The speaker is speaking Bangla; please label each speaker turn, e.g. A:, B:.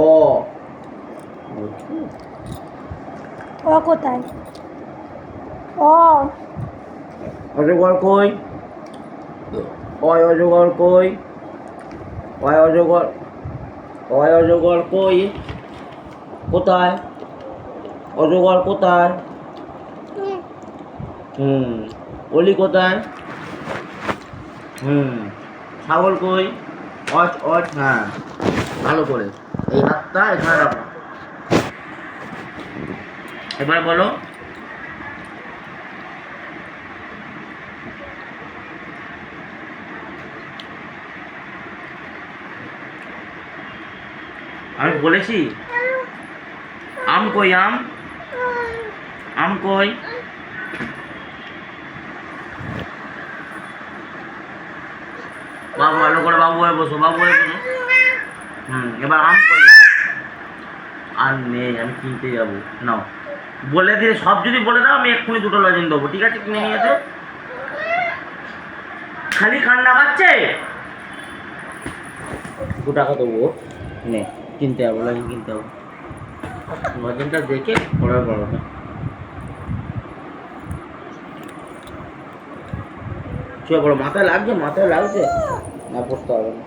A: অ
B: অ কোথায়? অ
A: অজগর কই? অয় অজগর কই? অয় অজগর, অয় অজগর কই? কোথায়? অজগর কোথায়? অলি কোথায়? ছাগল কই? অচ অচ, হ্যাঁ ভালো করে এই হাতটা এখানে রাখো। এবার বলো। আমি বলেছি আম কই? আম, আম কই? বাবু ভালো করে বাবু হয়ে বসো, বাবু হয়ে বসো। এবার আম কই? আর নেই, আমি কিনতে যাবো। নাও বলে দিয়ে সব যদি বলে দাও আমি এক্ষুনি দুটো লজেন দেবো, ঠিক আছে? কিনে নিয়ে এসো। খালি ঠান্ডা পাচ্ছে, 2 টাকা দেবো। নে কিনতে যাবো, লজেন কিনতে যাবো। লজেনটা দেখে পরের বড়টা শুয়ে পড়ো। মাথায় লাগছে, মাথায় লাগছে, না পড়তে হবে না।